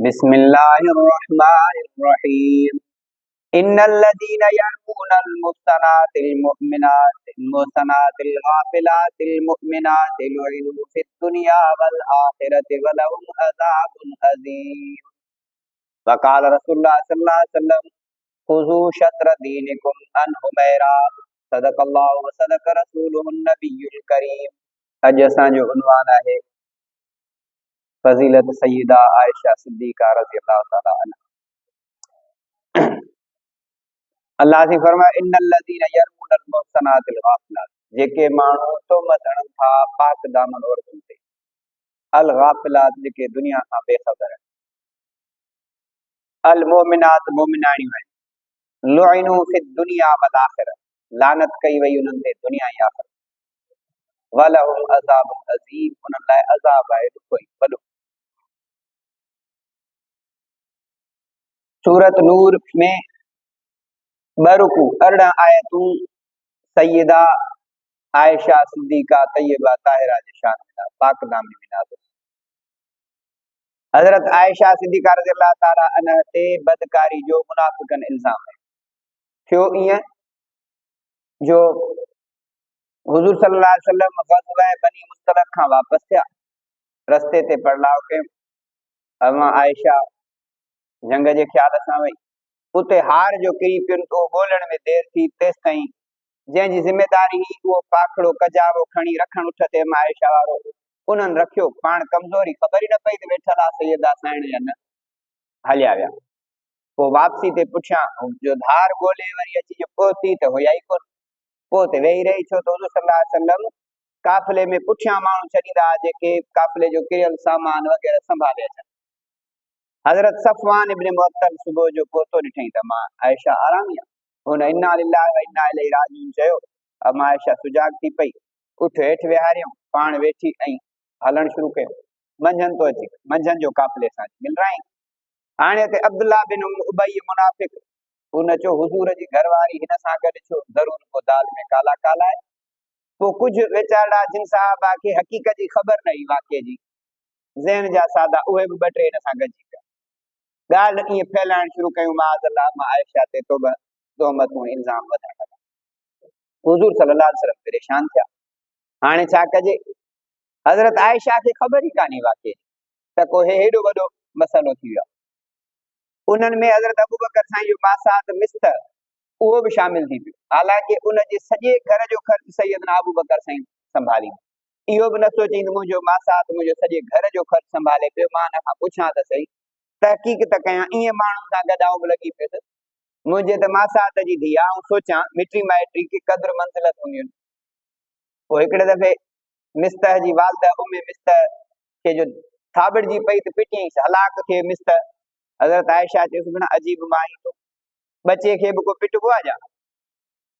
बिस्मिल्लाहिर्रहमानिर्रहीम। इन्नल्लज़ीना यरमूनल मुहसनातिल मुमिनातिल मुहसनातिल गाफिलातिल मुमिनातिल लुइनु फिद दुनिया वल आखिरति वलहुम अज़ाबुन अज़ीम। वक़ाल रसूलुल्लाह सल्लल्लाहु अलैहि वसल्लम खुज़ू शत्र दीनिकुम अन हुमैरा सदक़ल्लाहु व सदक़ रसूलुहुन नबियुल करीम। अज असांजो उन्वान आहे फज़ीलत सय्यदा आयशा सिद्दीक़ा रज़ियल्लाहु तआला अन्हा। अल्लाह से फरमाए इन्नल्लज़ीना यरमूनल मुहसनातिल गाफिलात, जेके माण्हू तोहमत हणनि था पाक दामन औरतुनि ते। अल गाफिलात जेके दुनिया खां बेख़बर आहिनि। अल मोमिनात मोमिनाणियूं आहिनि। लुइनु फिद दुनिया वल आखिरह, लानत कई वई उन्हनि ते दुनिया ऐं आखिरत। वलहुम अज़ाबुन अज़ीम, उन्हनि लाइ अज़ाब आहे ॾुखो ऐं वॾो। सूरत नूर में बरुकू 18 आयतूं सय्यदा आयशा सिद्दीक़ा तय्यबा ताहिरा जी शान में पाक दामन में नाज़िल। हजरत आयशा सिद्दीक़ा रज़ियल्लाहु ताला अन्हा ते बदकारी जो मुनाफ़िक़न इल्ज़ाम है। थियो ईअं जो हुज़ूर सल्लल्लाहु अलैहि वसल्लम ग़ज़वा बनी मुस्तलिक़ खां वापस थिया, रस्ते ते पड़लाव कयूं। अमा आयशा जंग जे ख़्याल सां वई, उते हार जो किरी पियुनि तो ॻोल्हण में देर थी, तेसि ताईं जंहिंजी ज़िम्मेदारी हुई उहो पाखड़ो कजावो खणी रखण उठ ते अमा आयशा वारो उन्हनि रखियो। पाण कमज़ोरी ख़बर ई न पई त वेठल आहे सैयदा साइण या न, हलिया विया। पोइ वापसी ते पुठियां जो धार ॻोल्हे वरी अची जो पहुती त हुया ई कोन। पोइ ते वेही रही, छो त हुज़ूर सल्लल्लाहु अलैहि वसल्लम काफ़िले में पुठियां माण्हू छॾींदा जेके काफ़िले जो किरियल सामान वग़ैरह संभाले अचनि। हज़रत सफ़वान इब्न मुअत्तल सुबुह जो पहुतो ॾिठई त मां आयशा आराम ई आहे। हुन इन्ना लिल्लाहि व इन्ना इलैहि राजिऊन चयो। अमा आयशा सुजाग थी पई, उठ हेठि विहारियऊं, पाण वेठी ऐं हलण शुरू कयो। मंझंदि तो अची, मंझंदि जो काफ़िले सां मिलराई। हाणे ते अब्दुल्लाह बिन उबई मुनाफ़िक़ हुन चयो हुज़ूर जी घरवारी हिन सां गॾु छो, ज़रूर को दाल में काला काला आहे। पोइ कुझु वीचारा जिन साहबा खे हक़ीक़त जी ख़बर न हुई वाक़े जी, ज़हन जा सादा, उहे बि ॿ टे हिन सां गॾिजी पिया ॻाल्हि ईअं फैलाइण शुरू कयूं। माअज़ल्लाह मां आयशा ते तोहमतूं इल्ज़ाम वधण लॻा। हुज़ूर सल्लल्लाहु अलैहि वसल्लम परेशान थिया। हाणे छा कजे? हज़रत आयशा खे ख़बर ई कान्हे वाक़े त को हेॾो वॾो मसइलो थी वियो। उन्हनि में हज़रत अबू बकर साईं जो मासात मिस्त उहो बि शामिल थी पियो। हालांकि उनजे सॼे घर जो ख़र्च सैयदना अबू बकर साईं संभाली। इहो बि न सोचीं त मुंहिंजो मासात मुंहिंजो सॼे घर जो ख़र्च संभाले पियो, मां हिन खां पुछां त सही, तहक़ीक़ त कयां, ईअं माण्हुनि सां गॾु आऊं बि लॻी पियुसि। मुंहिंजे त मासात जी धीउ आहे, ऐं सोचां मिटी माइटी की क़द्र मंज़िलत हूंदियूं आहिनि। पोइ हिकिड़े दफ़े मिस्तह जी वालदा उम्मे मिस्तह खे जो थाबड़जी पई त पिटियईंसि, हलाक थे मिस्तह। हज़रत आयशा चयोसि भेण अजीब मां ई तो, बचे खे बि को पिटबो आहे छा?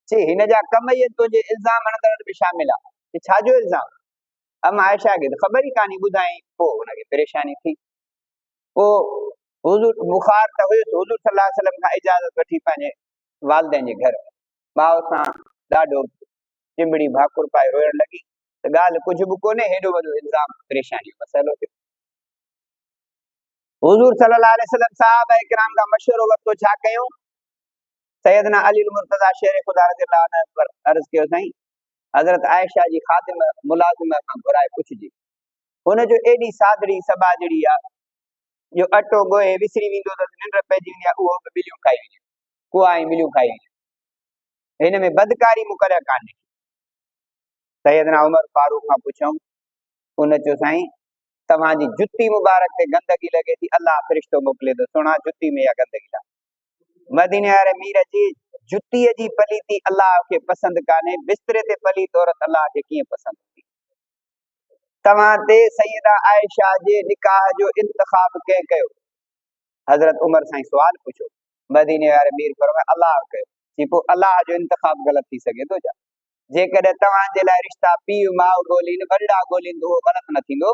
चई हिन जा कम ई तुंहिंजे इल्ज़ाम हणंदड़ बि शामिल आहे। छाजो इल्ज़ाम? अमा आयशा खे त ख़बर ई कान्हे, ॿुधाई। पोइ हुनखे परेशानी थी। पोइ हुज़ूर बुखार त हुयुसि, हुज़ूर सल्लल्लाहु अलैहि वसल्लम खां इजाज़त वठी पंहिंजे वालदेन जे घर भाउ सां ॾाढो चिंबड़ी भाकुर पाए रोइण लॻी त ॻाल्हि कुझु बि कोन्हे, हेॾो वॾो इल्ज़ाम परेशानी जो मसइलो थियो। हुज़ूर सल्लल्लाहु अलैहि वसल्लम साहबा किराम खां मशवरो वरितो, छा कयूं? सैयदना अली मुर्तज़ा शेर खुदा रज़ियल्लाहु अन्हु पर अर्ज़ कयो, साईं हज़रत आयशा जी ख़ादिम मुलाज़िम खां घुराए पुछिजे, हुन जो एॾी सादड़ी सबाजड़ी आहे जो अटो ॻोहे विसरी वेंदो त निंड पइजी वेंदी आहे, उहो बि ॿिलियूं खाई वेंदियूं, कुआ ऐं ॿिलियूं खाई वेंदियूं। हिन में बदकारी मुक़रर कान्हे। सैयदना उमर फारूक खां पुछऊं, उन चयो, साईं तव्हांजी जुती मुबारक ते गंदगी लॻे थी, अल्लाह फ़रिश्तो मोकिले थो, सुणा जुती में इहा गंदगी आहे। मदीने वारे मीर जी जुतीअ जी पलीती अल्लाह खे पसंदि कान्हे, बिस्तरे ते पलीत औरत अल्लाह खे कीअं पसंदि थी? तव्हां ते सैयदा आयशा जे निकाह जो इंतखाब कंहिं कयो? हज़रत उमर साईं सुवाल पुछो। मदीने वारे मीर फरमाए अल्लाह कयो। जी पोइ अल्लाह जो इंतखाब ग़लत थी सघे थो छा? जेकॾहिं तव्हांजे लाइ रिश्ता पीउ माउ ॻोल्हीनि, वॾड़ा ॻोल्हीनि, उहो ग़लत न थींदो।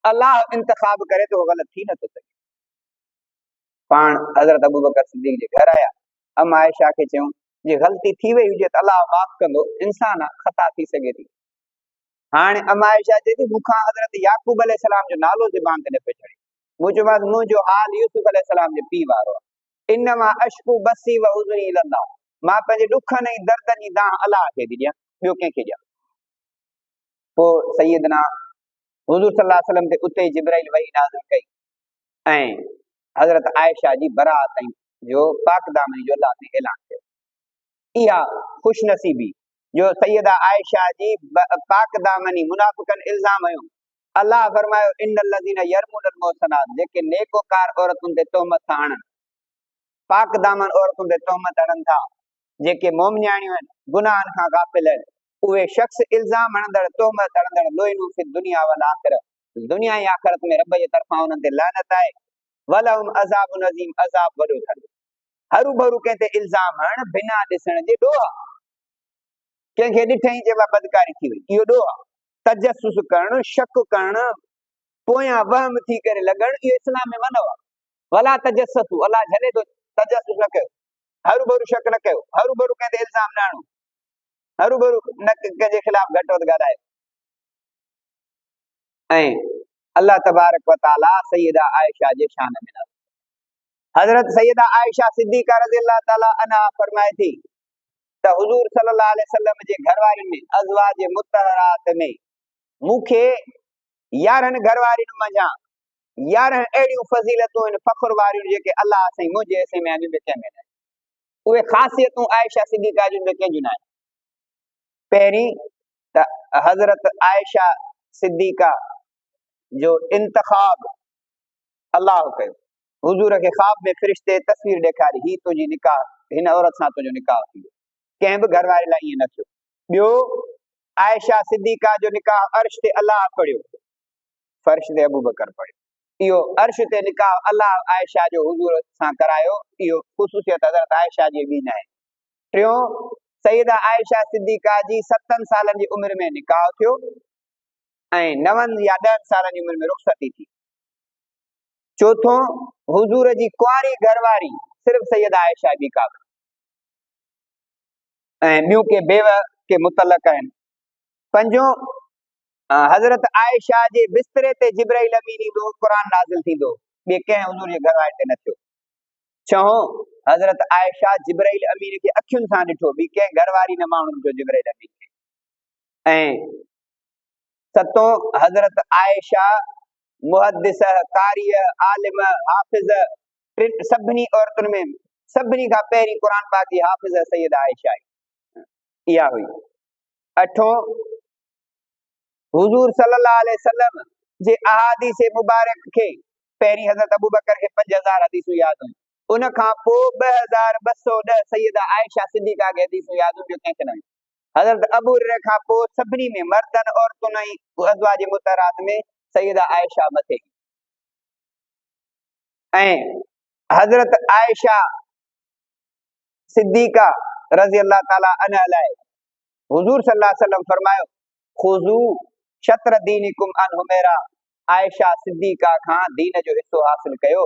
अल्लाह इंतखाब करे तो ग़लत थी नथो सघे। पाण हज़रत अबू बकर सिद्दीक़ जे घर आया। अमा आयशा खे चयूं, जे ग़लती थी वई हुजे त अल्लाह माफ़ कंदो, इंसान आहे, ख़ता थी सघे थी। हाणे अमा आयशा चए थी, मूंखां हज़रत याकूब अलैहिस्सलाम जो नालो ज़बान ते न पियो चढ़े, मूं चयोमांसि मुंहिंजो हाल यूसुफ अलैहिस्सलाम जे पीउ वारो आहे। इन्नमा अश्कू बसी व उज़री इलल्लाह, मां पंहिंजे ॾुखनि ऐं दर्दनि जी दाह अलाह खे थी ॾियां, ॿियो कंहिंखे ॾियां। पोइ सैयदना हुज़ूर सल्लल्लाहु अलैहि वसल्लम ते उते जिब्राइल वही नाज़िल कई ऐं हज़रत आयशा जी बरात जो पाक दामनी जो अल्लाह ने ऐलान कयो। इहा खुशनसीबी जो सैयदा आयशा जी पाक दामनी मुनाफ़िकन इल्ज़ाम हयो, अल्लाह फरमायो इन्नल लज़ीना यरमुनल मुहसनात, जेके नेकोकार औरतुनि ते तोहमत था हणनि, पाक दामन औरतुनि ते तोहमत हणनि था, जेके मोमनियाणियूं आहिनि, गुनाहनि खां गाफ़िल आहिनि, उहे शख्स इल्ज़ाम हणंदड़ तोहमत हणंदड़ लोइनु फि दुनिया वल आखिरत, दुनिया ऐं आखिरत में रब जे तरफ़ां उन्हनि ते लानत आहे। वलहुम अज़ाबुन अज़ीम, अज़ाब वॾो अथनि। हरू भरू कंहिं ते इल्ज़ाम हणण बिना ॾिसण जे ॾोह, कंहिंखे ॾिठई चइबा बदकारी थी वई, इहो ॾोह आहे। तजस्सुस करणु, शक करणु, पोयां वहम थी करे लॻण, इहो इस्लाम में मनो आहे। वला तजस्ससु, अल्लाह झले थो तजस्सुस न कयो, हरू भरू शक न कयो, हरू भरू कंहिं ते इल्ज़ाम न हणो, हरू भरू न कंहिंजे खिलाफ़ घटि वधि ॻाल्हायो। ऐं अल्लाह तबारक व तआला सैयदा आयशा जे शान में नाज़िल, हज़रत सैयदा आयशा सिद्दीक़ा रज़ियल्लाहु तआला अन्हा फरमाए थी त हुज़ूर सल्लल्लाहु अलैहि वसल्लम जे घरवारियुनि में, अज़वाज मुतहरात में, मूंखे 11 घरवारियुनि मंझां 11 अहिड़ियूं फज़ीलतूं आहिनि फ़ख्र वारियूं जेके अल्लाह साईं मुंहिंजे हिसे में आहिनि, ॿिए कंहिं में न। उहे ख़ासियतूं आयशा सिद्दीक़ा जूं ॿिए कंहिं जूं न आहिनि। पहिरीं त हज़रत आयशा सिद्दीक़ा जो इंतखाब अल्लाह कयो, हुजूर खे ख्वाब में फ़रिश्ते तस्वीर ॾेखारी, ही तुंहिंजी निकाह, हिन औरत सां तुंहिंजो निकाह थी, कंहिं बि घर वारे लाइ ईअं न थियो। ॿियो, आयशा सिद्दीक़ा जो निकाह अर्श ते अल्लाह पढ़ियो, फर्श ते अबू बकर पढ़ियो। इहो अर्श ते निकाह अल्लाह आयशा जो हुजूर सां करायो, इहो ख़ुसूसियत हज़रत आयशा जी ॿी न आहे। टियों, सैयदा आयशा सिद्दीक़ा जी 7 सालनि जी उमिरि में निकाह थियो ऐं 9 या 10 सालनि जी उमिरि में रुख़सती थी। चौथों, हुजूर जी कुंवारी घरवारी सिर्फ़ सैयदा आयशा बि काफ़ी ऐं ॿियूं के बेवा के मुतलक आहिनि। पंजों, हज़रत आयशा जे बिस्तरे ते जिब्राइल अमीन ईंदो, क़ुरान नाज़िल थींदो, ॿिए कंहिं हुजूर जे घरवारे ते न थियो। छहों, हज़रत आयशा जिब्राइल अमीन खे अखियुनि सां ॾिठो, ॿी कंहिं घरवारी न माण्हू ॾिठो जिब्राइल अमीन खे। ऐं सतों, हज़रत आयशा मुहद्दिस, कारिय, आलिम, हाफ़िज़, सभिनी औरतुनि में सभिनी खां पहिरीं क़ुरान पाक जी हाफ़िज़ सैयदा आयशा इहा हुई। अठों, हुजूर सल्लल्लाहु अलैहि वसल्लम जे अहादीस मुबारक खे पहिरीं हज़रत अबू बकर खे 5000 हदीसूं यादि हुयूं, उन खां पोइ 2210 सैयदा आयशा सिद्दीक़ा खे हदीसूं यादि हुयूं, कंहिंखे न हुयूं। हज़रत अबू हुरैरा खां पोइ सभिनी में मर्दनि औरतुनि ऐं अज़वाज मुतहरात में सैयदा आयशा मथे। ऐं हज़रत आयशा सिद्दीक़ा रज़ियल्लाहु ताला अन्हा लाइ हुजूर सल्लल्लाहु अलैहि वसल्लम फरमायो, खुज़ू शत्र दीनिकुम अन हुमैरा, आयशा सिद्दीक़ा खां दीन जो हिस्सो हासिल कयो,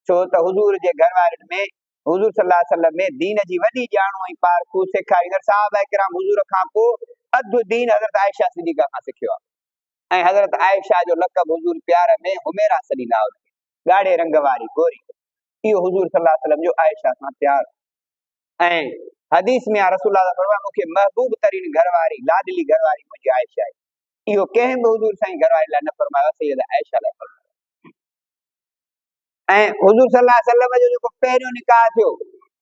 छो त हुजूर जे घर वारनि में हुजूर सल्लल्लाहु अलैहि वसल्लम में दीन जी वॾी ॼाणू ऐं पारखू सेखारींदड़ सहाबा किराम हुजूर खां पोइ अधु दीन हज़रत आयशा सिद्दीक़ा खां सिखियो आहे। ऐं हज़रत आयशा जो लक़ब हुजूर प्यार में हुमैरा सॾींदा हुआ, ॻाढ़े रंग वारी गोरी, इहो हुजूर सल्लल्लाहु अलैहि वसल्लम जो आयशा सां प्यार। ऐं हदीस में रसूलुल्लाह फरमाया, मूंखे महबूब तरीन घरवारी, लाडली घरवारी मुंहिंजी आयशा आहे। इहो कंहिं बि हुजूर साईं घरवारी लाइ न फरमायो, सैयदा आयशा लाइ फरमायो। ऐं हुजूर सल्लल्लाहु अलैहि वसल्लम जो जेको पहिरियों निकाह थियो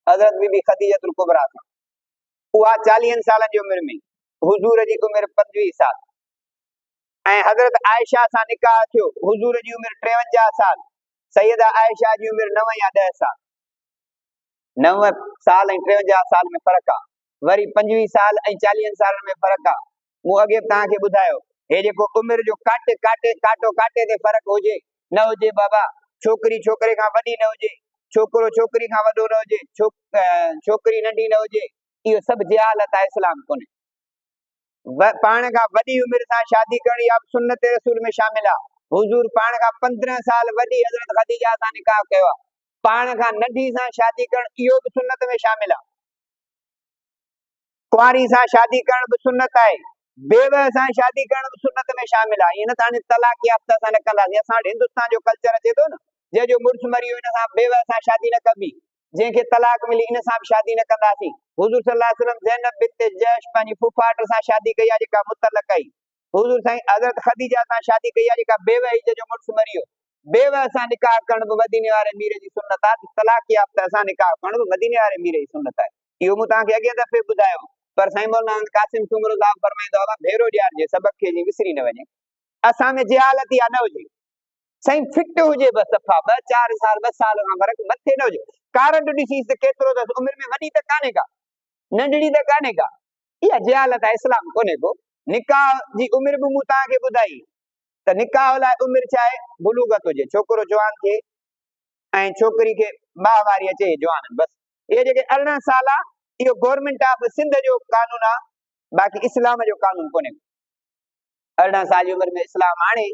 हज़रत बीबी खदीजतुल कुबरा सां, उहा 40 सालनि जी उमिरि में, हुजूर जी उमिरि 25 साल। ऐं हज़रत आयशा सां निकाह थियो, हुजूर जी उमिरि 53 साल, सैयदा आयशा जी उमिरि 9 या 10 साल। 9 साल ऐं 53 साल में फ़र्क़ु आहे, वरी 25 साल ऐं 40 सालनि में फ़र्क़ु आहे। मूं अॻे तव्हांखे ॿुधायो, हे जेको उमिरि जो काटो काटे ते फ़र्क़ु हुजे न हुजे बाबा, छोकिरी छोकिरे खां वॾी न हुजे, छोकिरो छोकिरी खां वॾो न हुजे, छोकिरी नंढी न हुजे, इहो सभु जहालत आहे, इस्लाम कोन्हे। पाण खां वॾी उमिरि सां शादी करणी इहा सुन्नत रसूल में शामिल आहे। हुजूर पाण खां 15 साल वॾी हज़रत खदीजा सां निकाह कयो आहे, पाण खां नंढी सां शादी करणु इहो बि सुन्नत में शामिल आहे। कुंवारी सां शादी करण बि सुन्नत आहे, बेवा सां शादी करण बि सुन्नत में शामिल आहे। ईअं न त हाणे तलाक याफ़्ता सां न कंदासीं, असां वटि हिंदुस्तान जो कल्चर अचे थो न, जंहिंजो मुड़ुस मरी वियो इन सां बेवा सां शादी न कबी, जंहिंखे तलाक मिली इन सां बि शादी न कंदासीं। हुज़ूर सल्लल्लाहु अलैहि वसल्लम ज़ैनब बिन्त जहश पंहिंजी फुफाट सां शादी कई आहे, जेका मुतलक कई। हुज़ूर साईं हज़रत ख़दीजा सां शादी कई आहे, जेका बेवा हुई, जंहिंजो मुड़ुस मरी वियो। बेवा सां निकाह करण बि मदीने वारे मीर जी सुन्नत आहे, तलाक याफ़्ता सां निकाह करण बि मदीने वारे मीर जी सुन्नत आहे। इहो मूं तव्हांखे अॻे दफ़े ॿुधायो, पर साईं मौलाना कासिम शुमरो साहब फरमाईंदा हुआ भेरो ॾियारिजे, सबक़ खे जीअं विसरी न वञे। असां में जहालत या न हुजे, साईं फिट हुजे बस, सफ़ा 2-4 साल 2 साल खां फ़र्क़ु मथे न हुजे। कारंट ॾिसीस त केतिरो अथसि, उमिरि में वॾी त कान्हे का, नंढड़ी त कान्हे का, इहा जहालत आहे, इस्लाम कोन्हे को। निकाह जी उमिरि बि मूं तव्हांखे ॿुधाई त निकाह लाइ उमिरि छा आहे, बुलूगत हुजे, छोकिरो जवान थिए ऐं छोकिरी खे माहवारी अचे जवान, बसि। इहे जेके 18 साल आहे, इहो गवर्नमेंट ऑफ सिंध जो कानून आहे, बाक़ी इस्लाम जो कानून कोन्हे। 18 साल जी उमिरि में इस्लाम आणे,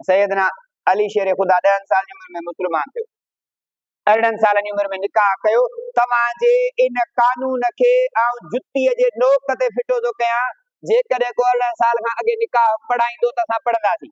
सैयदना अली शेर ख़ुदा 10 साल जी उमिरि में मुस्लमान थियो, 18 सालनि जी उमिरि में निकाह कयो। तव्हांजे इन कानून खे आउं जुतीअ जे नोक ते फिटो थो कयां, जेकॾहिं को 18 साल खां अॻे निकाह पढ़ाईंदो त असां पढ़ंदासीं,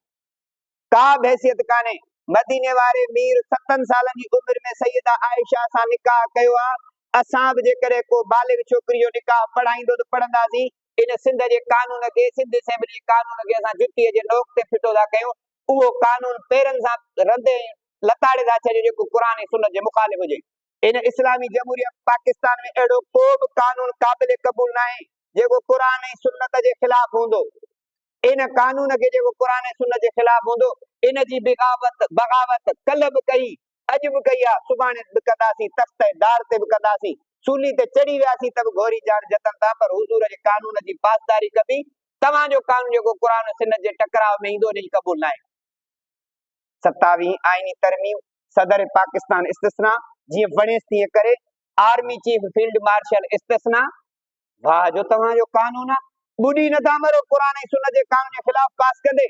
का बि हैसियत कान्हे। मदीने वारे मीर 7 सालनि जी उमिरि में सैयदा आयशा सां निकाह कयो आहे। असां बि जेकॾहिं को बालिग छोकिरी जो निकाह पढ़ाईंदो त पढ़ंदासीं। इन सिंध जे कानून खे, सिंध असेंबली जे कानून खे असां जुतीअ जे नोक ते फिटो था कयूं। उहो कानून पेरनि सां रंधे लताड़े था छॾियो, जेको क़ुर ऐं सुन्नत जे मुखालिफ़ हुजे। इन इस्लामी जमहूरियत पाकिस्तान में अहिड़ो को बि कानून क़ाबिल क़बूल न आहे जेको क़ुर ऐं सुन्नत जे ख़िलाफ़ हूंदो। इन कानून खे जेको क़ुर ऐं सुन्नत जे ख़िलाफ़ हूंदो, इन जी बग़ावत कल्ह बि कई, अॼु बि कई आहे, सुभाणे बि कंदासीं, तख़्त दार ते बि कंदासीं, सूली ते चढ़ी वियासीं त बि घोरी जान जतन था, पर हुज़ूर जे कानून जी पासदारी कबी। तव्हांजो कानून जेको क़ुर ऐं सुन्नत जे टकराव में ईंदो, उन जी क़बूल न आहे। 27 आईनी तरमीम, सदर पाकिस्तान इस्तिस्ना, जीअं वणेसि तीअं करे, आर्मी चीफ फील्ड मार्शल इस्तिस्ना। वाह जो तव्हांजो कानून आहे, ॿुधी नथा मरो क़ुर ऐं सुन्नत जे कानून जे ख़िलाफ़ पास कंदे।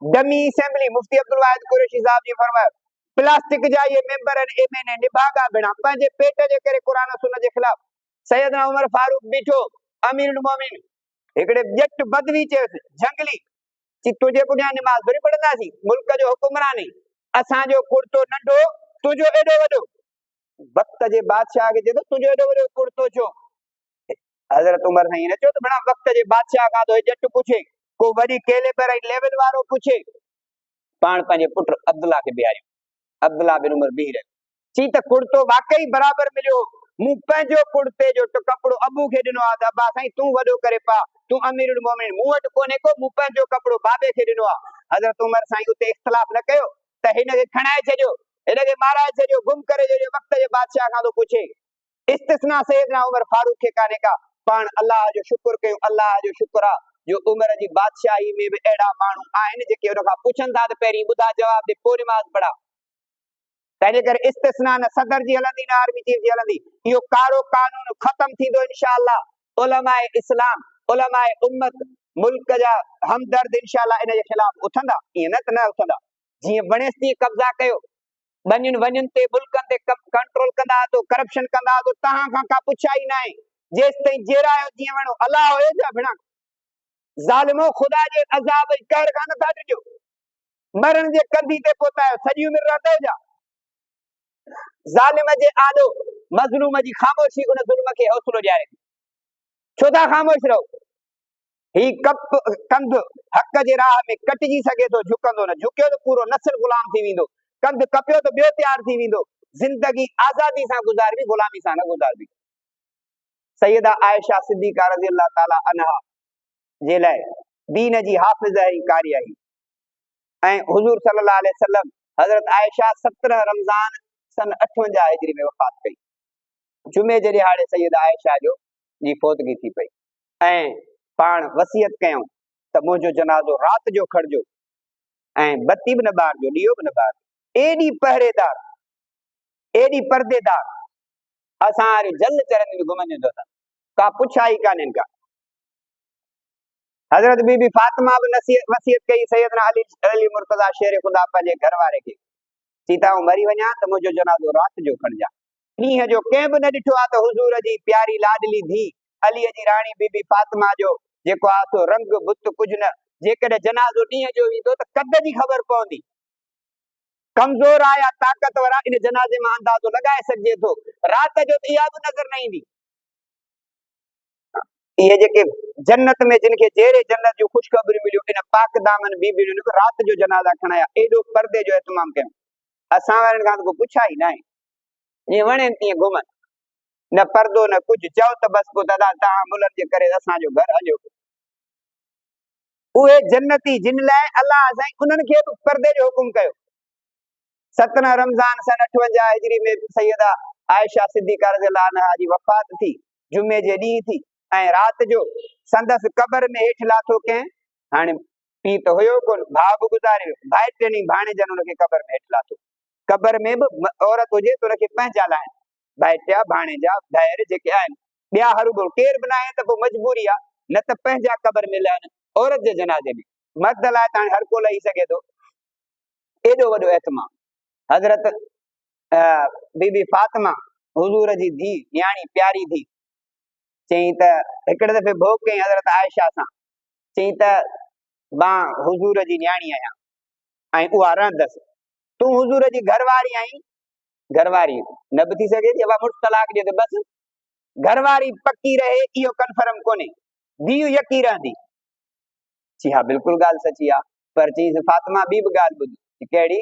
डमी असेंबली मुफ्ती अब्दुल वाहिद कुरैशी साहब जी फरमायो, प्लास्टिक जा ये मेंबर एमएनए निभागा बिना पंहिंजे पेट जे करे क़ुर ऐं सुन्नत जे ख़िलाफ़। सैयदना उमर फारूक बीठो, अमीरुल मोमिनीन, हिकिड़े ॼट बदवी चयुसि, झंगली, कि तुंहिंजे पुठियां निमाज़ थोरी पढ़ंदासीं, मुल्क जो हुकुमरान आहीं, असांजो कुर्तो नंढो, तुंहिंजो एॾो वॾो। वक़्त जे बादशाह खे चए थो तुंहिंजो एॾो वॾो कुर्तो छो? हज़रत उमर साईं न चयो त भेणा वक़्त जे बादशाह खां तो ॼट पुछे, को वॾी कैलिबर ऐं लेवल वारो पुछे। पाण पंहिंजे पुट अब्दुल्ला खे बिहारियो, अब्दुल्ला बिन उमर बीह रहियो, चई त कुर्तो वाकई बराबरि मिलियो, मूं पंहिंजो कुर्ते जो कपिड़ो अबू खे ॾिनो आहे त अब्बा साईं तूं वॾो करे पा, तूं अमीरुल मोमिनीन, मूं वटि कोन्हे को, मूं पंहिंजो कपिड़ो बाबे खे ॾिनो आहे। हज़रत उमर साईं उते इख़्तिलाफ़ न कयो त हिन खे खणाए छॾियो, हिन खे माराए छॾियो, गुम करे छॾियो, वक़्त जे बादशाह खां थो पुछे। इस्तिस्ना सैयदना उमर फारूक खे कान्हे का। पाण अल्लाह जो शुक्र कयूं, अल्लाह जो शुक्र आहे जो उमर जी बादशाही में बि अहिड़ा माण्हू आहिनि जेके हुन खां पुछनि था त पहिरीं ॿुधा जवाब दे, पोइ निमाज़ पढ़ा। तंहिंजे करे इस्तिस्ना न सदर जी हलंदी न आर्मी चीफ जी हलंदी, इहो कारो कानून ख़त्म थींदो इंशाअल्लाह। उलमाए इस्लाम, उलमाए उम्मत, मुल्क जा हमदर्द इंशाअल्लाह इन जे ख़िलाफ़ उथंदा, ईअं न त न उथंदा। जीअं वणेसि तीअं कब्ज़ा कयो, वञनि ते मुल्कनि ते कंट्रोल कंदा तो, करप्शन कंदा तो, तव्हां खां का पुछाई न आहे। जेसि ताईं जेरायो जीअं वणो, अलाह हुयो छा भेणा? ज़ालिमो, ख़ुदा जे अज़ाब ऐं कहर खां नथा ॾिजो, मरण जे कंधी ते पहुतायो, सॼी उमिरि रहंदव छा? ज़ालिम जे आॾो, मज़लूम जी ख़ामोशी उन ज़ुल्म खे हौसलो ॾियारे, छो था ख़ामोश रहो? ही कंध हक़ जे राह में कटिजी सघे थो, झुकंदो न, झुकियो त पूरो नस्ल ग़ुलाम थी वेंदो, कंध कपियो त ॿियो तैयार थी वेंदो। ज़िंदगी आज़ादी सां गुज़ारबी, ग़ुलामी सां न गुज़ारबी। सैयदा आयशा सिद्दीक़ा रज़ियल्लाहु ताला अन्हा जे लाइ दीन जी हाफ़िज़ ऐं कारी आई, ऐं हुज़ूर सल्लल्लाहु अलैहि वसल्लम हज़रत आयशा 17 रमज़ान सन 58 हिजरी में वफ़ात कई। जुमे जे ॾिहाड़े सैयदा आयशा जो जी फौतगी थी पई, ऐं पाण वसियत कयूं त मुंहिंजो जनाज़ो राति जो खणिजो ऐं बत्ती बि न ॿारजो, ॾीओ बि न ॿारजो। एॾी पहरेदार, एॾी परदेदार, असां हारे जल चरंदी घुमंदियूं अथनि, का पुछाई कान्हनि का। हज़रत बीबी फातिमा बि वसियत कई सैयदना अली मुर्तज़ा शेर ख़ुदा पंहिंजे घर वारे खे, सीता मरी वञा त मुंहिंजो जनाज़ो राति जो खणिजा। ॾींहं जो कंहिं बि न ॾिठो आहे त हुज़ूर जी प्यारी लाडली धी अलीअ जी राणी बीबी फातिमा जो जेको आहे सो रंग बुत कुझु न, जेकॾहिं जनाज़ो ॾींहं जो ईंदो त कद जी ख़बर पवंदी। कमज़ोर आहे या ताक़तवर आहे, इन जनाज़े मां अंदाज़ो लॻाए सघिजे थो। राति जो त इहा बि नज़र न ईंदी। इहे जेके जन्नत में जिन खे जहिड़े जन्नत जूं ख़ुशख़बरियूं मिलियूं, इन पाक दामन बीबियुनि राति जो जनाज़ा खणाया, एॾो परदे जो एहतमाम कयूं। असां वारनि खां त को पुछा ई न आहे, जीअं वणे तीअं घुमनि, न परदो न कुझु। चओ त बसि पोइ दादा तव्हां मुल्हनि जे करे असांजो घर हलियो। उहे जन्नती जिन लाइ अलाह साईं उन्हनि खे बि परदे जो हुकुम कयो। 17 रमज़ान सन 58 हिजरी में सैयदा आयशा सिद्दीक़ा रज़ियल्लाहु अन्हा जी वफ़ात थी, जुमे जे ॾींहुं थी, ऐं राति जो संदसि क़बर में हेठि लाथो कंहिं, हाणे पीउ त हुयो कोन, भाउ बि गुज़ारे वियो, भाइटनी भाणेजनि हुनखे क़बर में हेठि लाथो। क़बर में बि औरत हुजे त हुनखे पंहिंजा लाहिनि, भाइटिया भाणेजा भाइर जेके आहिनि, ॿिया हरू केर बि न आहे त पोइ मजबूरी आहे, न त पंहिंजा क़बर में लाहिनि औरत जे जनाज़े में। मर्द लाइ त हाणे हर को लही सघे थो। एॾो वॾो एतमाम। हज़रत बीबी फातिमा हुज़ूर जी धीउ, न्याणी प्यारी थी, चई त हिकिड़े दफ़े भोग कई हज़रत आयशा सां, चई त मां हुज़ूर जी न्याणी आहियां ऐं उहा रहंदसि, तूं हुज़ूर जी घरवारी आहीं। घरवारी न बि थी सघे थी, अब मुड़ुस तलाक ॾिए त बसि, घरवारी पक्की रहे इहो कन्फर्म कोन्हे, धीउ यकी रहंदी। जी हा, बिल्कुलु ॻाल्हि सची आहे, पर चई फातिमा ॿी बि ॻाल्हि ॿुधी, कहिड़ी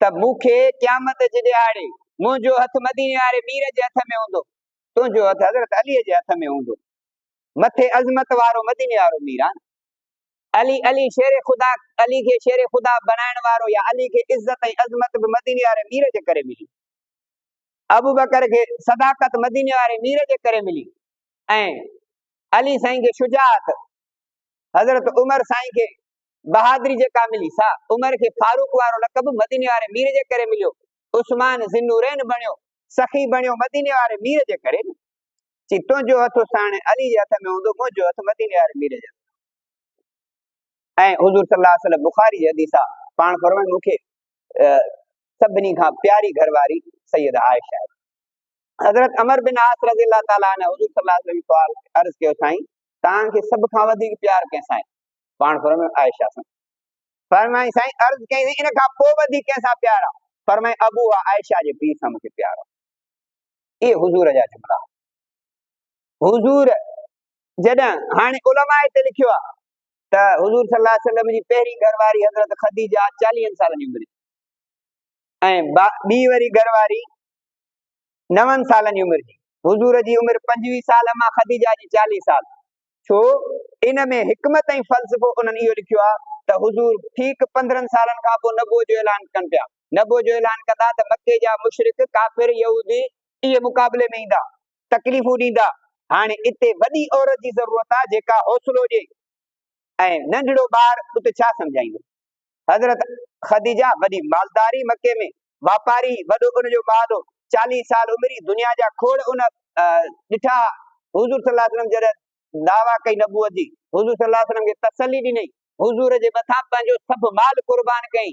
त मूंखे क़यामत जे ॾियारे मुंहिंजो हथ मदीने वारे मीर जे हथ में हूंदो, तुंहिंजो हथ हज़रत अलीअ जे हथ में हूंदो। मथे अज़मत वारो मदीने वारो मीर आहे। अली शेर ख़ुदा, अली खे शेर ख़ुदा बनाइण वारो या अली खे इज़त ऐं अज़मत बि मदीने वारे मीर जे करे मिली। अबू बकर खे सदाकत मदीने वारे मीर जे करे मिली, ऐं अली साईं खे शुजाअत, हज़रत उमर साईं खे बहादुरी जेका मिली सा, उमर खे फारूक वारो लक़ब मदीने वारे मीर जे करे मिलियो। उस्मान ज़िन्नूरैन बणियो, सखी बणियो मदीने वारे मीर जे करे। चई तुंहिंजो हथ साणे अली जे हथ में हूंदो, मुंहिंजो हथ मदीने वारे मीर जे। ऐं हुज़ूर सल्लल्लाहु अलैहि वसल्लम बुखारी जी हदीस आहे, पाण फरमाए मूंखे सभिनी खां प्यारी घरवारी सैयदा आयशा। हज़रत अमर बिन आस रज़ियल्लाहु ताला अन्हु हुज़ूर सल्लल्लाहु अलैहि वसल्लम सवाल अर्ज़ कयो, साईं तव्हांखे सभ खां वधीक प्यार कंहिंसां आहे? पाण फरमाए आयशा सां। फरमाई साईं अर्ज़ कई इन खां पोइ वधीक कंहिंसां प्यार आहे? फरमाए अबू आयशा जे पीउ सां मूंखे प्यार आहे। इहे हुज़ूर जा जुमला। हुज़ूर जॾहिं हाणे उलमा हिते लिखियो आहे त हुज़ूर सल्लल्लाहु अलैहि वसल्लम जी पहिरीं घरवारी हज़रत ख़दीजा 40 सालनि जी उमिरि, ऐं ॿी वरी घरवारी 9 सालनि जी उमिरि जी। हुज़ूर जी उमिरि 25 साल मां ख़दीजा जी 40 साल। छो? इन में हिकमत ऐं फ़लसफ़ो उन्हनि इहो लिखियो आहे त हुज़ूर ठीक 15 सालनि खां पोइ नबूअत जो ऐलान कनि पिया। नबूअत जो ऐलान कंदा त मके जा मुशरिक काफ़िर यहूदी इहे मुक़ाबले में ईंदा, तकलीफ़ूं ॾींदा। हाणे इते वॾी औरत जी ज़रूरत आहे जेका हौसलो ॾिए, ऐं नंढड़ो ॿार उते छा सम्झाईंदो? हज़रत ख़दीजा वॾी मालदारी मके में, वापारी वॾो उनजो ॿार 40 साल उमिरि, दुनिया जा खोड़ उन ॾिठा। हुज़ूर सल्लल्लाहु अलैहि वसल्लम जॾहिं दावा कई नबूअत जी, हुज़ूर सल्लल्लाहु अलैहि वसल्लम खे तसल्ली ॾिनई, हुज़ूर जे मथां पंहिंजो सभु माल कुर्बान कई।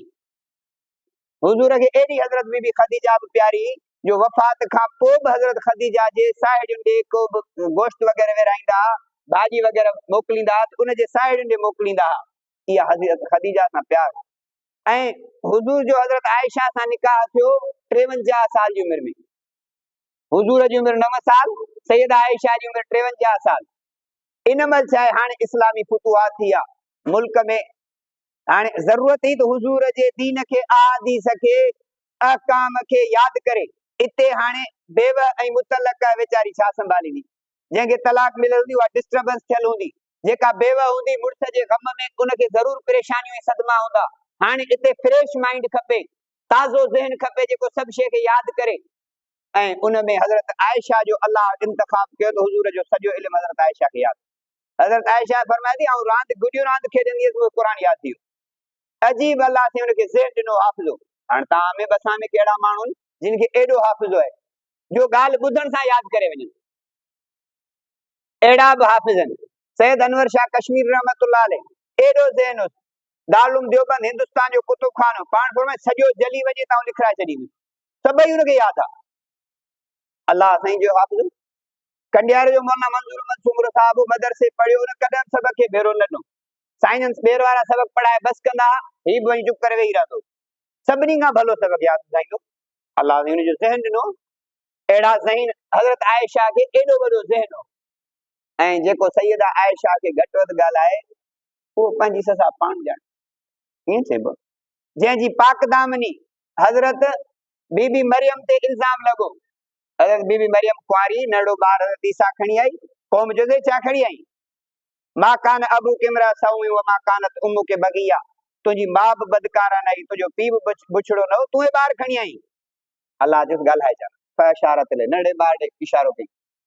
हुज़ूर खे एॾी हज़रत बीबी ख़दीजा बि प्यारी जो वफ़ात खां पोइ बि हज़रत ख़दीजा जे साहेड़ियुनि ॾे को बि गोश्त वग़ैरह विराईंदा, भाॼी वग़ैरह मोकिलींदा त उनजे साहेड़ियुनि ॾे मोकिलींदा। इहा हज़रत ख़दीजा सां प्यार। ऐं हुज़ूर जो हज़रत आयशा सां निकाह थियो 53 साल जी उमिरि में। हुज़ूर जी उमिरि 9 साल, सैयदा आयशा जी उमिरि 53 साल। इन महिल छा आहे, हाणे इस्लामी फुतुहात थी आहे मुल्क में। हाणे ज़रूरत ई त हुज़ूर जे दीन खे अहादीस खे अहकाम खे यादि करे। इते हाणे बेव ऐं मुतलक वेचारी छा संभालींदी? जंहिंखे तलाक मिलियल हूंदी उहा डिस्टर्बेंस थियल हूंदी, जेका बेव हूंदी मुड़ुस जे ग़म में उनखे ज़रूर परेशानियूं ऐं सदमा हूंदा। हाणे इते फ्रेश माइंड खपे, ताज़ो ज़हन खपे जेको सभु शइ खे यादि करे। ऐं उन में हज़रत आयशा जो अलाह इंतखाब कयो त हुज़ूर जो सॼो इल्मु हज़रत आयशा खे यादि। हज़रत आयशा फरमाए थी, ऐं रांदि गुॾियूं रांदि खेॾंदी हुअसि, उहो क़ुरान यादि थी वियो। अजीब अल्लाह से उनखे ज़हन ॾिनो हाफ़िज़ो। हाणे तव्हां में बसां में कहिड़ा माण्हू आहिनि जिन खे एॾो हाफ़िज़ो आहे जो ॻाल्हि ॿुधण सां यादि करे वञनि? अहिड़ा बि हाफ़िज़ आहिनि। सैयद अनवर शाह कश्मीरी रहमतुल्लाह अलैह एॾो ज़हन हुअसि, दारुल देवबंद हिंदुस्तान जो कुतुब खानो, पाण फरमाए सॼो जली वञे त लिखाए छॾींदुसि, सभई हुनखे यादि आहे। अल्लाह साईं जो हाफ़िज़। कंडियारे जो मौलाना मंजूर अहमद सुमरो साहब मदरसे पढ़ियो, उन कॾहिं सबक खे भेरो न ॾिनो। साइंस ॿेर वारा सबक पढ़ाए बस कंदा, ही बि वञी चुप करे वेही रहंदो। सभिनी खां भलो सबब यादि ॿुधाईंदो। अलाह ने हुनजो ज़हन ॾिनो, अहिड़ा ज़हन हज़रत आयशा खे एॾो वॾो ज़हन हो, ऐं जेको सैयदा आयशा खे घटि वधि ॻाल्हाए उहो पंहिंजी ससा पाण ॼाणे, ईअं चइबो। जंहिंजी पाक दामनी हज़रत बीबी मरियम ते इल्ज़ाम लॻो, हज़रत बीबी मरियम कुंवारी नंढो ॿार हज़रत ईसा खणी आई, क़ौम जो छा खणी आई, मा कान अबू किमरा सऊं व मा कानत उम्मु के बगिया, तुंहिंजी मां बि बदकारा न आई, तुंहिंजो पीउ बि बुछड़ो न हो, तूं ॿार खणी आई। अलाह जो ॻाल्हाए जा फशारत ले नंढे ॿार ॾे इशारो कई,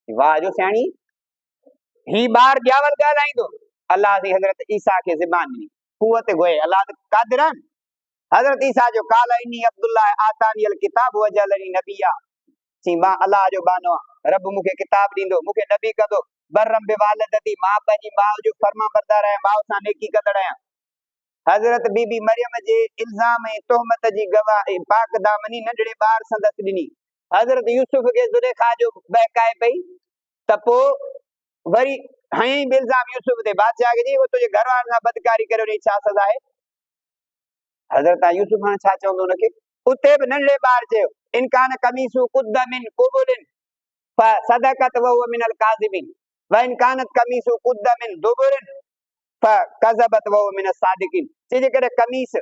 वाह जो सियाणी, ही ॿार ॼावल ॻाल्हाईंदो। अलाह जी हज़रत ईसा खे ज़बान ॾिनी, कुवत गोए, अलाह कादिरन। हज़रत ईसा जो काल इन्नी अब्दुल्लाह आतानी अल किताब वजलनी नबिया, सी मां अलाह जो बानो आ, रब मूंखे किताब ॾींदो, मूंखे नबी कंदो, बर्रम बिवालिदती, मां पंहिंजी माउ जो फर्मा बरदार आहियां, माउ सां नेकी कंदड़ आहियां। हज़रत बीबी मरियम जे इल्ज़ाम ऐं तोहमत जी गवाही पाक दामनी नंढड़े ॿार संदसि ॾिनी। हज़रत यूसुफ खे ज़ुलेखा जो बहकाए पई, त पोइ वरी हयईं बि इल्ज़ाम यूसुफ ते, बादशाह खे चई वो तुंहिंजे घर वारनि सां बदकारी करे, उनजी छा सज़ा आहे। हज़रत यूसुफ हाणे छा चवंदो हुनखे, उते बि नंढड़े ॿार चयो, इनकान कमीसु कुद्द मिन कुबुलिन फसदकत वहुव मिनल काज़िबिन व इनकानत कमीसु कुद्द मिन दुबुरिन फकज़बत वहुव मिनस सादिकिन। जेकॾहिं कमीस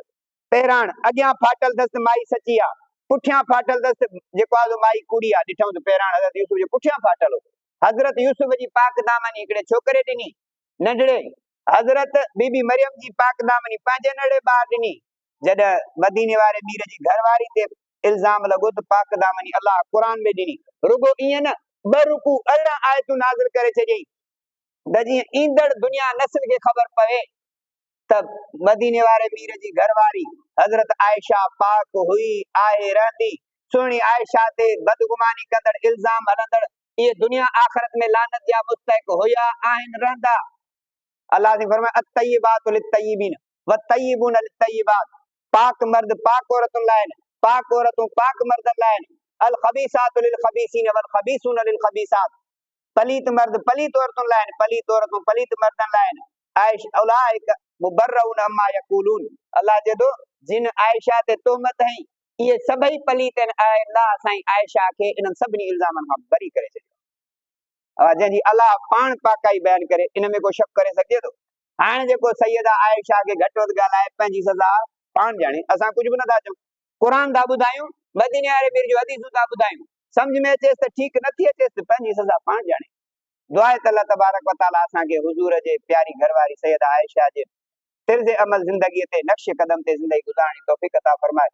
पहिरां अॻियां फाटल दस्त माई सची आ, पुठियां फाटल दस्त जेको आहे माई कूड़ी आ, ॾिठऊं त पहिरां हज़रत यूसुफ जे पुठियां फाटल हो। हज़रत यूसुफ जी पाक दामनी हिकिड़े छोकिरे ॾिनी, नंढड़े हज़रत बीबी मरियम जी पाक दामनी पंहिंजे नंढड़े ॿार ॾिनी। जॾहिं मदीने वारे मीर जी घरवारी ते इल्ज़ाम लॻो त पाक दामनी अलाह क़ुरान में ॾिनी, रुगो ईअं न, ॿ रुकू अरिड़हं आयतूं नाज़िल करे छॾियईं त जीअं ईंदड़ दुनिया नस्ल खे ख़बर पवे त मदीने वारे मीर जी घरवारी हज़रत आयशा पाक हुई, आहे, रहंदी। सुहिणी आयशा ते बदगुमानी कंदड़ इल्ज़ाम हलंदड़, इहे दुनिया आख़िरत में लानत जा मुस्तहिक हुया, आहिनि, रहंदा। अल्लाह ने फरमाया अत्तय्यिबातु लित्तय्यिबीन वत्तय्यिबून लित्तय्यिबात, पाक मर्द पाक औरतुनि लाइ, पाक औरतूं पाक मर्दनि लाइ, अल खबीसातु लिल खबीसीन वल खबीसून लिल खबीसात, पलीत मर्द पलीत औरतुनि लाइ, पलीत औरतूं पलीत मर्दनि लाइ। आयशा उलाइक मुबर्रऊन अम्मा यक़ूलून, अल्लाह जे दो जिन आयशा ते तोहमत हई इहे सभई पलीत आहिनि, अल्लाह साईं आयशा खे इन्हनि सभिनी इल्ज़ामनि खां बरी करे छॾियो। जंहिंजी अलाह पाण पाकाई बयान करे, इन में को शक करे सघे थो। हाणे जेको सैयदा आयशा खे घटि वधि ॻाल्हाए पंहिंजी सज़ा पाण ॼाणे, असां कुझु बि नथा चऊं, क़ुरान था ॿुधायूं, मदीने वारे मीर जो हदीसूं था ॿुधायूं, सम्झ में अचेसि त ठीकु, नथी अचेसि त पंहिंजी सज़ा पाण ॼाणे। दुआ आहे त अल्लाह तबारक व तआला असांखे हुज़ूर जे प्यारी घरवारी सैयदा आयशा जे तिर्ज़ अमल ज़िंदगीअ ते नक्श कदम ते ज़िंदगी गुज़ारणी तौफ़ीक़ अता फरमाए।